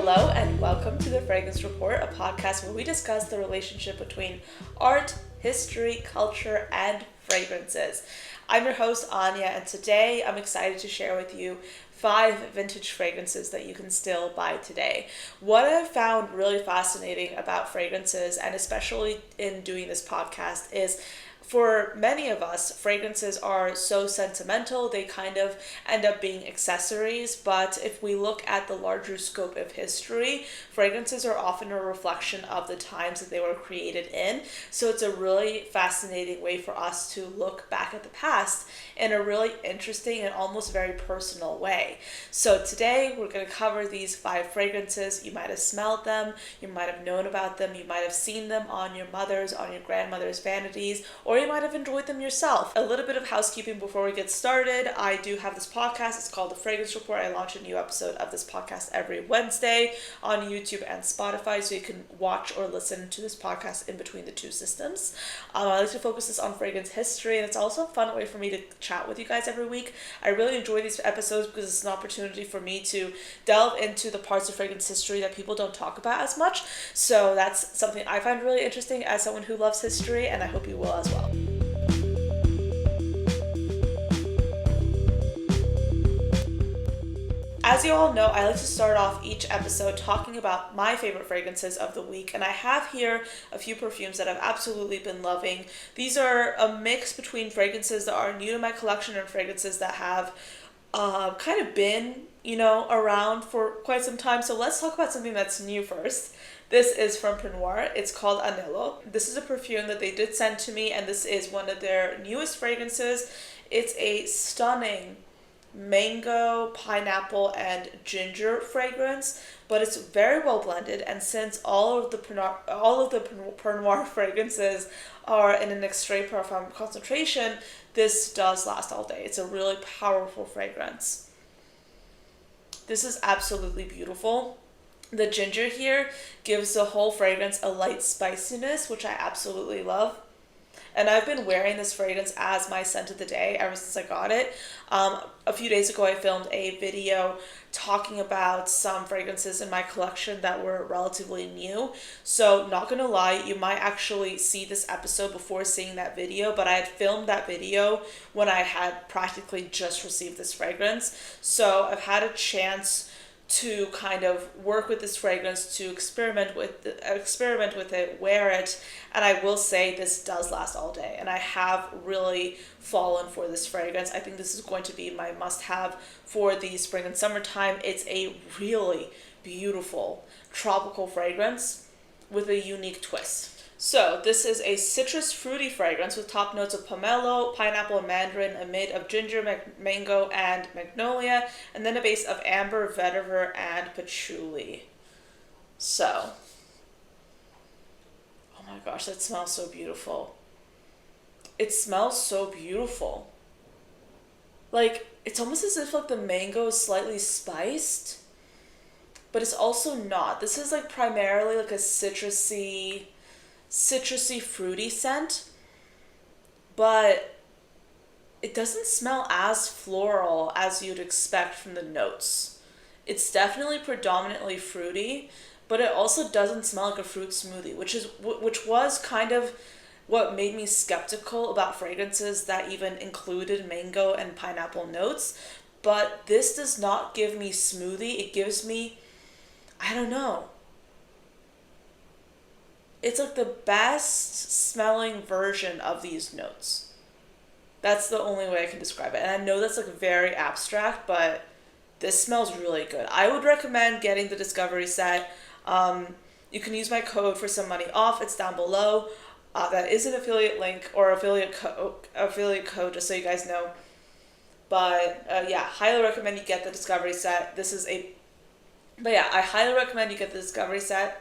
Hello and welcome to the Fragrance Report, a podcast where we discuss the relationship between art, history, culture, and fragrances. I'm your host, Anya, and today I'm excited to share with you 5 vintage fragrances that you can still buy today. What I've found really fascinating about fragrances, and especially in doing this podcast, is for many of us, fragrances are so sentimental, they kind of end up being accessories, but if we look at the larger scope of history, fragrances are often a reflection of the times that they were created in, so it's a really fascinating way for us to look back at the past in a really interesting and almost very personal way. So today we're going to cover these 5 fragrances. You might have smelled them, you might have known about them, you might have seen them on your mother's, on your grandmother's vanities, or you might have enjoyed them yourself. A little bit of housekeeping before we get started. I do have this podcast. It's called The Fragrance Report. I launch a new episode of this podcast every Wednesday on YouTube and Spotify, so you can watch or listen to this podcast in between the two systems. I like to focus this on fragrance history, and it's also a fun way for me to chat with you guys every week. I really enjoy these episodes because it's an opportunity for me to delve into the parts of fragrance history that people don't talk about as much. So that's something I find really interesting as someone who loves history, and I hope you will as well. As you all know, I like to start off each episode talking about my favorite fragrances of the week, and I have here a few perfumes that I've absolutely been loving. These are a mix between fragrances that are new to my collection and fragrances that have kind of been, around for quite some time. So let's talk about something that's new first. This is from Pernoire. It's called Anello. This is a perfume that they did send to me, and this is one of their newest fragrances. It's a stunning mango, pineapple, and ginger fragrance, but it's very well blended. And since all of the Pernoire fragrances are in an extrait parfum concentration, this does last all day. It's a really powerful fragrance. This is absolutely beautiful. The ginger here gives the whole fragrance a light spiciness, which I absolutely love. And I've been wearing this fragrance as my scent of the day ever since I got it. A few days ago, I filmed a video talking about some fragrances in my collection that were relatively new. So not gonna lie, you might actually see this episode before seeing that video, but I had filmed that video when I had practically just received this fragrance. So I've had a chance to kind of work with this fragrance, to experiment with it, wear it, and I will say this does last all day, and I have really fallen for this fragrance. I think this is going to be my must-have for the spring and summertime. It's a really beautiful tropical fragrance with a unique twist. So this is a citrus fruity fragrance with top notes of pomelo, pineapple, and mandarin, a mid of ginger, mango, and magnolia, and then a base of amber, vetiver, and patchouli. So, oh my gosh, that smells so beautiful. It smells so beautiful. Like, it's almost as if the mango is slightly spiced, but it's also not. This is primarily a citrusy fruity scent, but it doesn't smell as floral as you'd expect from the notes. It's definitely predominantly fruity, but it also doesn't smell like a fruit smoothie, which was kind of what made me skeptical about fragrances that even included mango and pineapple notes. But this does not give me smoothie. It gives me, I don't know, it's the best smelling version of these notes. That's the only way I can describe it. And I know that's very abstract, but this smells really good. I would recommend getting the Discovery set. You can use my code for some money off. It's down below. That is an affiliate link or affiliate code, just so you guys know. But highly recommend you get the Discovery set. I highly recommend you get the Discovery set,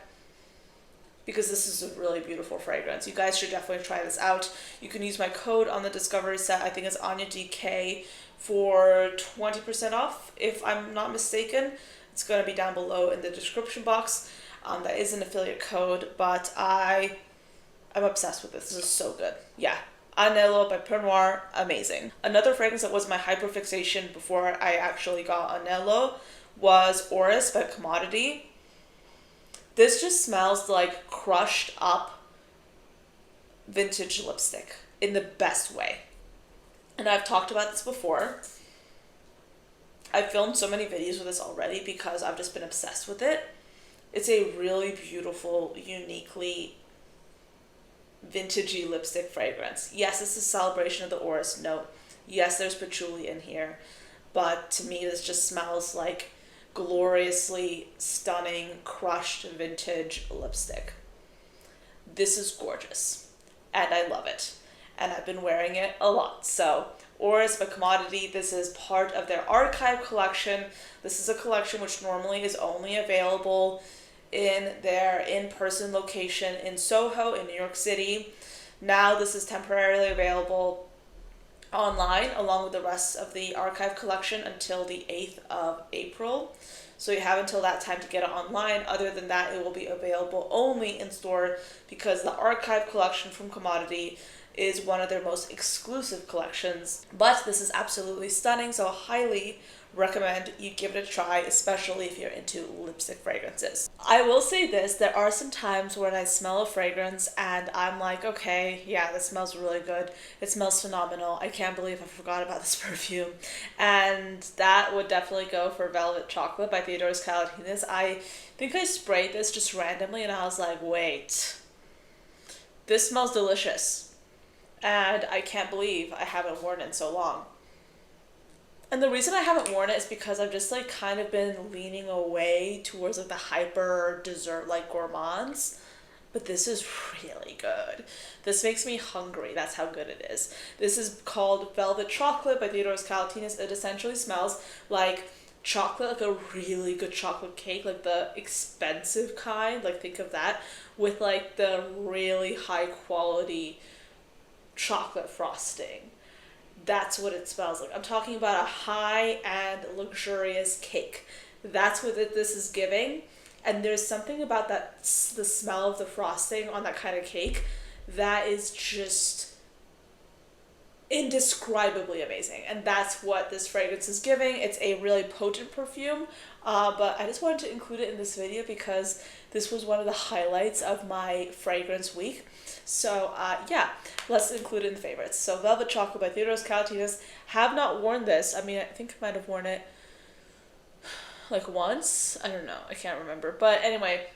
because this is a really beautiful fragrance. You guys should definitely try this out. You can use my code on the Discovery set. I think it's ANYADK for 20% off, if I'm not mistaken. It's going to be down below in the description box. That is an affiliate code, but I'm obsessed with this. This is so good. Yeah. Anello by Pernoire, amazing. Another fragrance that was my hyperfixation before I actually got Anello was Oris by Commodity. This just smells like crushed up vintage lipstick in the best way. And I've talked about this before. I've filmed so many videos with this already because I've just been obsessed with it. It's a really beautiful, uniquely vintagey lipstick fragrance. Yes, it's a celebration of the orris note. Yes, there's patchouli in here. But to me, this just smells like gloriously stunning, crushed vintage lipstick. This is gorgeous. And I love it. And I've been wearing it a lot. So, Orris by Commodity, this is part of their archive collection. This is a collection which normally is only available in their in-person location in Soho in New York City. Now this is temporarily available online along with the rest of the archive collection until the 8th of April. So you have until that time to get it online. Other than that, it will be available only in store because the archive collection from Commodity is one of their most exclusive collections. But this is absolutely stunning, so I highly recommend you give it a try, especially if you're into lipstick fragrances. I will say this, there are some times when I smell a fragrance and I'm like, okay, yeah, this smells really good. It smells phenomenal. I can't believe I forgot about this perfume. And that would definitely go for Velvet Chocolate by Theodoros Kalatinas. I think I sprayed this just randomly and I was like, wait, this smells delicious. And I can't believe I haven't worn it in so long. And the reason I haven't worn it is because I've just like kind of been leaning away towards like the hyper dessert like gourmands. But this is really good. This makes me hungry. That's how good it is. This is called Velvet Chocolate by Theodoros Kalatinas. It essentially smells like chocolate, like a really good chocolate cake, like the expensive kind. Like think of that with like the really high quality chocolate frosting. That's what it smells like. I'm talking about a high-end, luxurious cake. That's what this is giving. And there's something about that, the smell of the frosting on that kind of cake that is just indescribably amazing. And that's what this fragrance is giving. It's a really potent perfume, but I just wanted to include it in this video because this was one of the highlights of my fragrance week. So yeah, let's include it in the favorites. So Velvet Chocolate by Theodoros Kalatinas. Have not worn this. I mean, I think I might have worn it like once. I don't know. I can't remember. But anyway,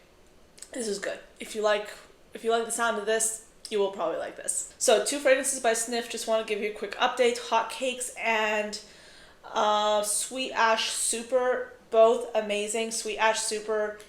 this is good. If you like the sound of this, you will probably like this. So 2 fragrances by Snif. Just want to give you a quick update. Hot Cakes and Sweet Ash Super. Both amazing. Sweet Ash Super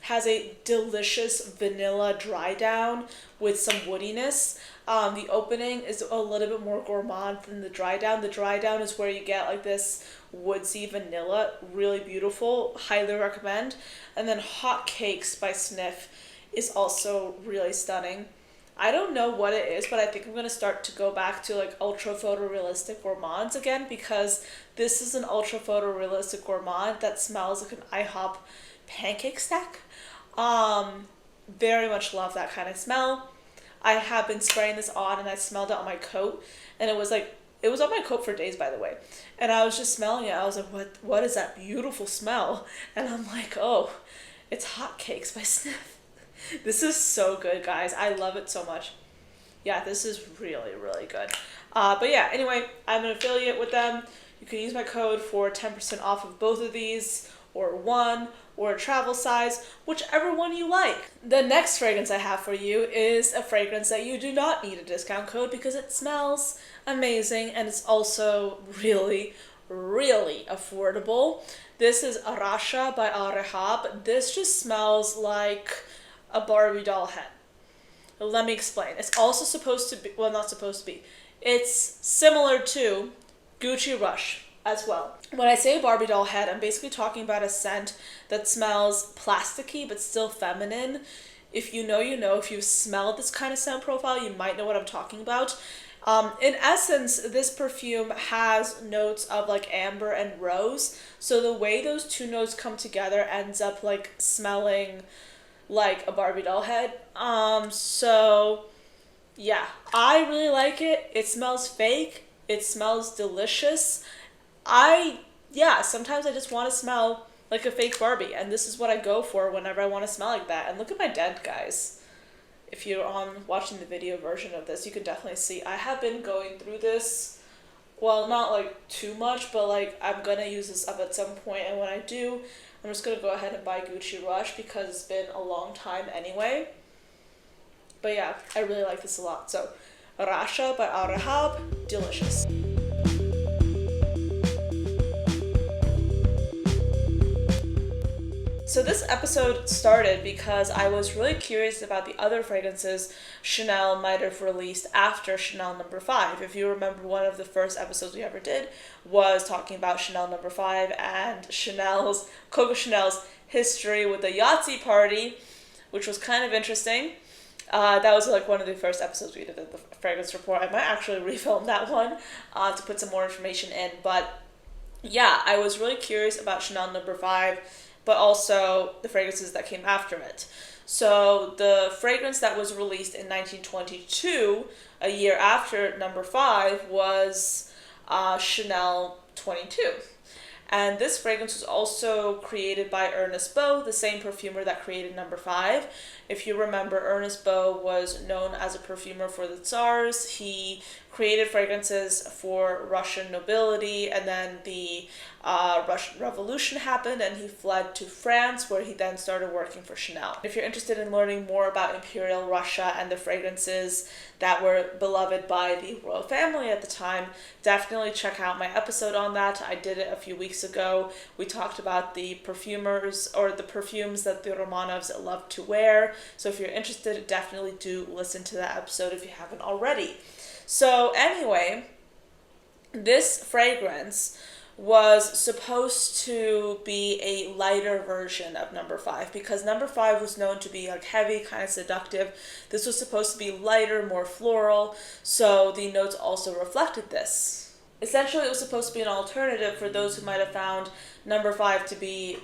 has a delicious vanilla dry down with some woodiness. The opening is a little bit more gourmand than the dry down. The dry down is where you get like this woodsy vanilla, really beautiful, highly recommend. And then Hot Cakes by Snif is also really stunning. I don't know what it is, but I think I'm going to start to go back to like ultra photorealistic gourmands again because this is an ultra photorealistic gourmand that smells like an IHOP pancake stack. Very much love that kind of smell. I have been spraying this on and I smelled it on my coat and it was on my coat for days, by the way. And I was just smelling it. I was like, what is that beautiful smell? And I'm like, oh, it's Hot Cakes by Snif. This is so good, guys. I love it so much. Yeah, this is really, really good. But yeah, anyway, I'm an affiliate with them. You can use my code for 10% off of both of these, or one, or a travel size, whichever one you like. The next fragrance I have for you is a fragrance that you do not need a discount code because it smells amazing and it's also really, really affordable. This is Arasha by Al Rehab. This just smells like a Barbie doll head. Let me explain. It's also supposed to be, well, not supposed to be. It's similar to Gucci Rush as well. When I say Barbie doll head, I'm basically talking about a scent that smells plasticky but still feminine. If you know, you know. If you've smelled this kind of scent profile, you might know what I'm talking about. In essence, this perfume has notes of like amber and rose. So the way those two notes come together ends up like smelling like a Barbie doll head. So yeah, I really like it. It smells fake. It smells delicious. Sometimes I just want to smell like a fake Barbie. And this is what I go for whenever I want to smell like that. And look at my dent, guys. If you're watching the video version of this, you can definitely see I have been going through this. Well, not like too much, but like I'm gonna use this up at some point, and when I do, I'm just gonna go ahead and buy Gucci Rush because it's been a long time anyway. But yeah, I really like this a lot. So, Rasha by Al Rahab, delicious. So this episode started because I was really curious about the other fragrances Chanel might have released after Chanel No. 5. If you remember, one of the first episodes we ever did was talking about Chanel No. 5 and Coco Chanel's history with the Yahtzee party, which was kind of interesting. That was like one of the first episodes we did of the fragrance report. I might actually refilm that one to put some more information in. But yeah, I was really curious about Chanel No. 5, but also the fragrances that came after it. So the fragrance that was released in 1922, a year after No. 5, was Chanel 22. And this fragrance was also created by Ernest Beau, the same perfumer that created No. 5. If you remember, Ernest Beau was known as a perfumer for the Tsars. He created fragrances for Russian nobility, and then the Russian Revolution happened and he fled to France, where he then started working for Chanel. If you're interested in learning more about Imperial Russia and the fragrances that were beloved by the royal family at the time, definitely check out my episode on that. I did it a few weeks ago. We talked about the perfumers, or the perfumes that the Romanovs loved to wear. So if you're interested, definitely do listen to that episode if you haven't already. So anyway, this fragrance was supposed to be a lighter version of No. 5 because No. 5 was known to be like heavy, kind of seductive. This was supposed to be lighter, more floral, so the notes also reflected this. Essentially, it was supposed to be an alternative for those who might have found No. 5 to be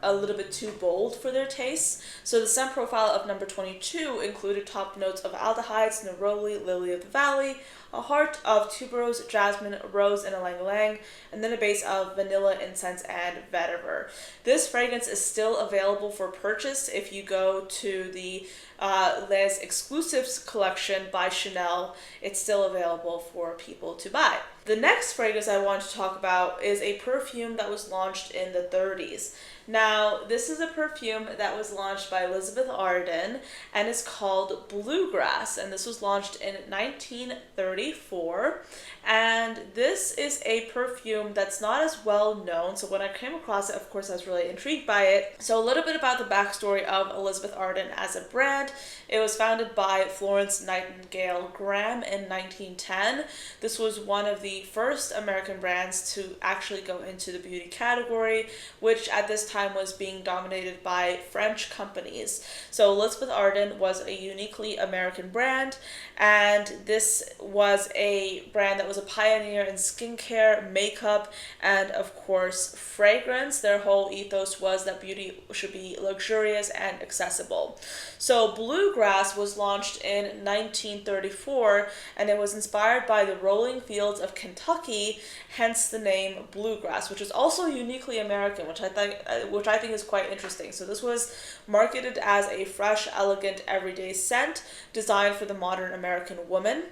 a little bit too bold for their tastes. So the scent profile of No. 22 included top notes of aldehydes, neroli, lily of the valley, a heart of tuberose, jasmine, rose, and ylang-ylang, and then a base of vanilla, incense, and vetiver. This fragrance is still available for purchase if you go to the Les Exclusives collection by Chanel. It's still available for people to buy. The next fragrance I want to talk about is a perfume that was launched in the 30s. Now, this is a perfume that was launched by Elizabeth Arden, and it's called Bluegrass, and this was launched in 1934. And this is a perfume that's not as well known, so when I came across it, of course, I was really intrigued by it. So a little bit about the backstory of Elizabeth Arden as a brand. It was founded by Florence Nightingale Graham in 1910. This was one of the first American brands to actually go into the beauty category, which at this time was being dominated by French companies. So Elizabeth Arden was a uniquely American brand, and this was a brand that was a pioneer in skincare, makeup, and of course fragrance. Their whole ethos was that beauty should be luxurious and accessible. So Bluegrass was launched in 1934, and it was inspired by the rolling fields of Kentucky, hence the name Bluegrass, which is also uniquely American, which I think is quite interesting. So this was marketed as a fresh, elegant, everyday scent designed for the modern American woman,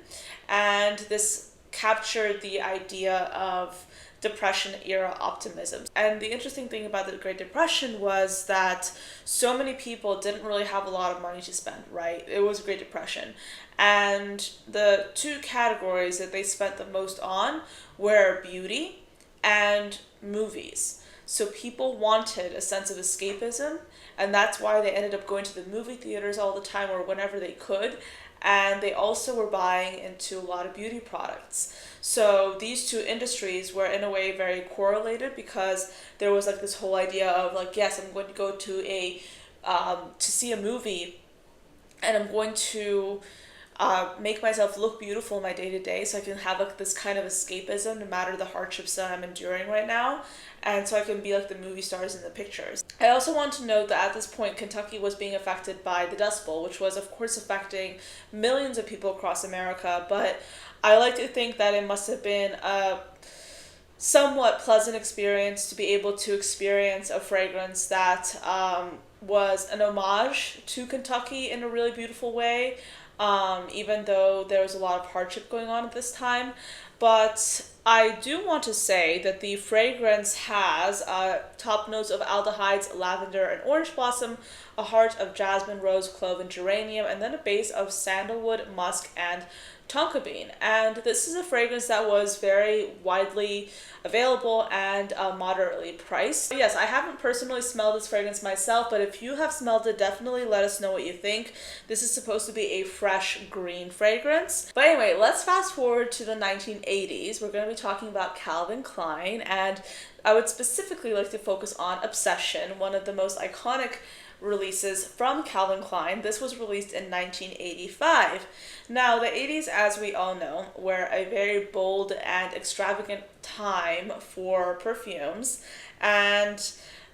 and this captured the idea of Depression era optimism. And the interesting thing about the Great Depression was that so many people didn't really have a lot of money to spend, right? It was a Great Depression. And the two categories that they spent the most on were beauty and movies. So people wanted a sense of escapism, and that's why they ended up going to the movie theaters all the time or whenever they could. And they also were buying into a lot of beauty products. So these two industries were in a way very correlated, because there was like this whole idea of like, yes, I'm going to go to see a movie, and I'm going to make myself look beautiful in my day-to-day, so I can have like this kind of escapism no matter the hardships that I'm enduring right now, and so I can be like the movie stars in the pictures. I also want to note that at this point, Kentucky was being affected by the Dust Bowl, which was of course affecting millions of people across America, but I like to think that it must have been a somewhat pleasant experience to be able to experience a fragrance that was an homage to Kentucky in a really beautiful way, even though there was a lot of hardship going on at this time. But I do want to say that the fragrance has top notes of aldehydes, lavender, and orange blossom, a heart of jasmine, rose, clove, and geranium, and then a base of sandalwood, musk, and tonka bean. And this is a fragrance that was very widely available and moderately priced. Yes, I haven't personally smelled this fragrance myself, but if you have smelled it, definitely let us know what you think. This is supposed to be a fresh green fragrance. But anyway, let's fast forward to the 1980s. We're going to be talking about Calvin Klein, and I would specifically like to focus on Obsession, one of the most iconic releases from Calvin Klein. This was released in 1985. Now, the 80s, as we all know, were a very bold and extravagant time for perfumes, and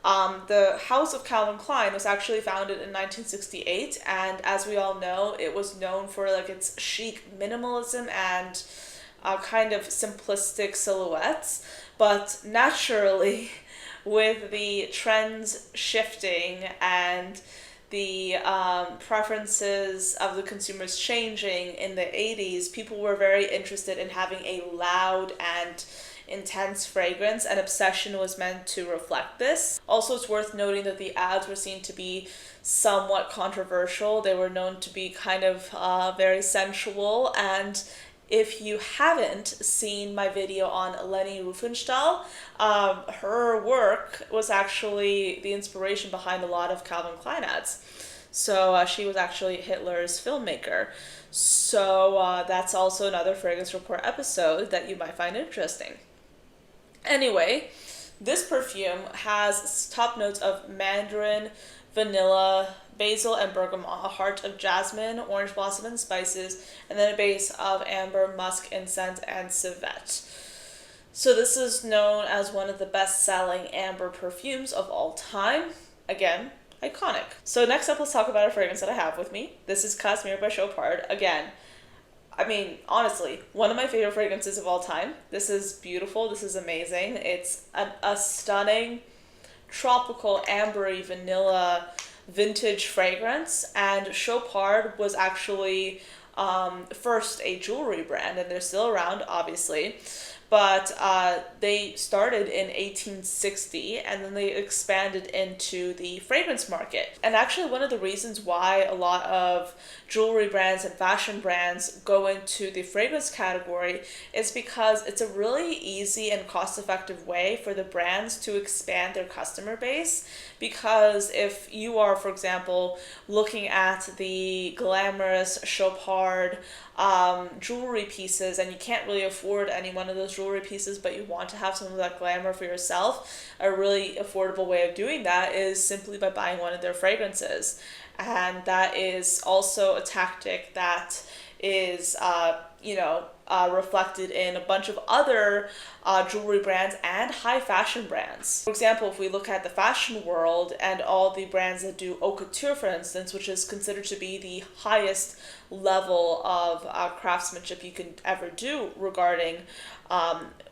the House of Calvin Klein was actually founded in 1968, and as we all know, it was known for like its chic minimalism and kind of simplistic silhouettes. But naturally, with the trends shifting and the preferences of the consumers changing in the 80s, people were very interested in having a loud and intense fragrance, and Obsession was meant to reflect this. Also, it's worth noting that the ads were seen to be somewhat controversial. They were known to be kind of very sensual, and if you haven't seen my video on Leni Riefenstahl, her work was actually the inspiration behind a lot of Calvin Klein ads. So she was actually Hitler's filmmaker. So that's also another Fragrance Report episode that you might find interesting. Anyway, this perfume has top notes of mandarin, vanilla, basil, and bergamot, a heart of jasmine, orange blossom, and spices, and then a base of amber, musk, incense, and civet. So this is known as one of the best-selling amber perfumes of all time. Again, iconic. So next up, let's talk about a fragrance that I have with me. This is Casimir by Chopard. Again, I mean, honestly, one of my favorite fragrances of all time. This is beautiful. This is amazing. It's a stunning, tropical, ambery, vanilla, vintage fragrance, and Chopard was actually first a jewelry brand, and they're still around, obviously, but they started in 1860, and then they expanded into the fragrance market. And actually, one of the reasons why a lot of jewelry brands and fashion brands go into the fragrance category is because it's a really easy and cost-effective way for the brands to expand their customer base. Because if you are, for example, looking at the glamorous Chopard jewelry pieces, and you can't really afford any one of those jewelry pieces, but you want to have some of that glamour for yourself, a really affordable way of doing that is simply by buying one of their fragrances. And that is also a tactic that is, reflected in a bunch of other jewelry brands and high fashion brands. For example, if we look at the fashion world and all the brands that do haute couture, for instance, which is considered to be the highest level of craftsmanship you can ever do regarding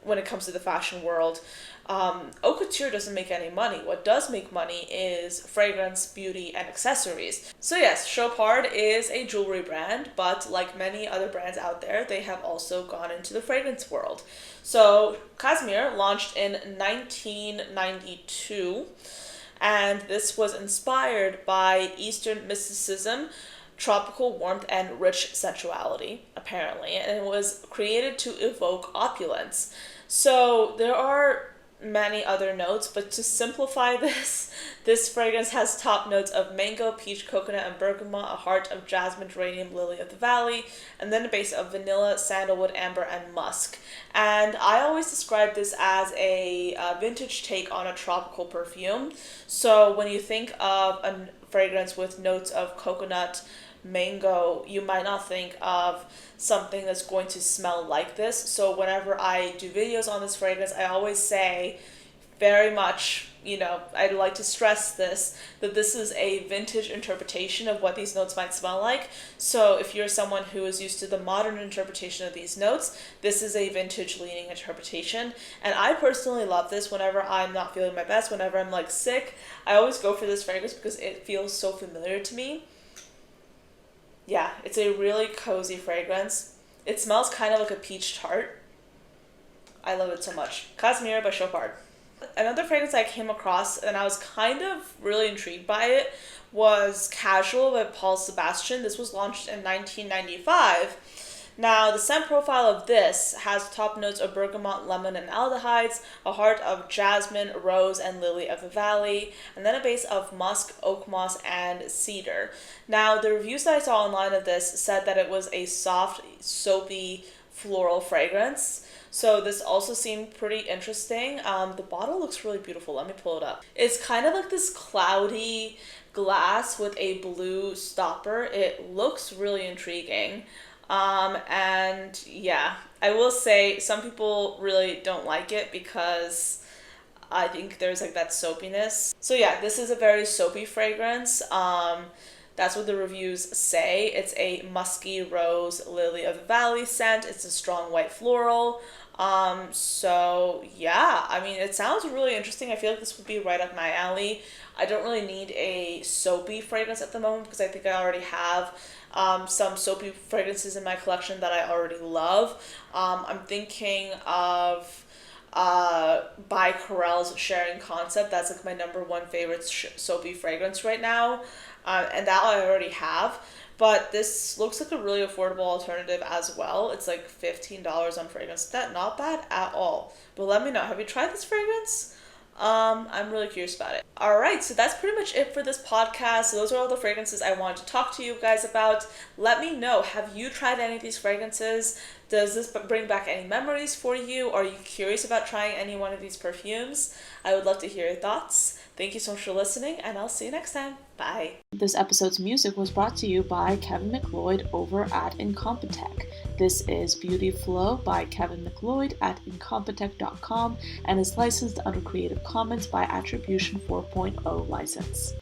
when it comes to the fashion world, haute couture doesn't make any money. What does make money is fragrance, beauty, and accessories. So yes, Chopard is a jewelry brand, but like many other brands out there, they have also gone into the fragrance world. So Casimir launched in 1992, and this was inspired by Eastern mysticism, tropical warmth, and rich sensuality, apparently, and it was created to evoke opulence. So there are many other notes, but to simplify this fragrance has top notes of mango, peach, coconut, and bergamot, a heart of jasmine, geranium, lily of the valley, and then a base of vanilla, sandalwood, amber, and musk. And I always describe this as a vintage take on a tropical perfume. So when you think of a fragrance with notes of coconut, mango, you might not think of something that's going to smell like this. So whenever I do videos on this fragrance, I always say very much I'd like to stress that this is a vintage interpretation of what these notes might smell like. So if you're someone who is used to the modern interpretation of these notes, this is a vintage leaning interpretation. And I personally love this whenever I'm not feeling my best, whenever I'm like sick. I always go for this fragrance because it feels so familiar to me. Yeah, it's a really cozy fragrance. It smells kind of like a peach tart. I love it so much. Casimir by Chopard. Another fragrance I came across and I was kind of really intrigued by it was Casual by Paul Sebastian. This was launched in 1995. Now, the scent profile of this has top notes of bergamot, lemon, and aldehydes, a heart of jasmine, rose, and lily of the valley, and then a base of musk, oak moss, and cedar. Now, the reviews that I saw online of this said that it was a soft, soapy, floral fragrance. So this also seemed pretty interesting. The bottle looks really beautiful. Let me pull it up. It's kind of like this cloudy glass with a blue stopper. It looks really intriguing. And yeah, I will say some people really don't like it because I think there's like that soapiness. So yeah, this is a very soapy fragrance. That's what the reviews say. It's a musky rose lily of the valley scent. It's a strong white floral. So yeah, I mean, it sounds really interesting. I feel like this would be right up my alley. I don't really need a soapy fragrance at the moment because I think I already have some soapy fragrances in my collection that I already love. I'm thinking of by Corel's Sharing Concept. That's like my number one favorite soapy fragrance right now. And that I already have. But this looks like a really affordable alternative as well. It's like $15 on fragrance. That's not bad at all. But let me know. Have you tried this fragrance? I'm really curious about it. Alright, so that's pretty much it for this podcast. So those are all the fragrances I wanted to talk to you guys about. Let me know, have you tried any of these fragrances? Does this bring back any memories for you? Are you curious about trying any one of these perfumes? I would love to hear your thoughts. Thank you so much for listening, and I'll see you next time. Bye. This episode's music was brought to you by Kevin McLeod over at Incompetech. This is Beauty Flow by Kevin McLeod at Incompetech.com and is licensed under Creative Commons by Attribution 4.0 license.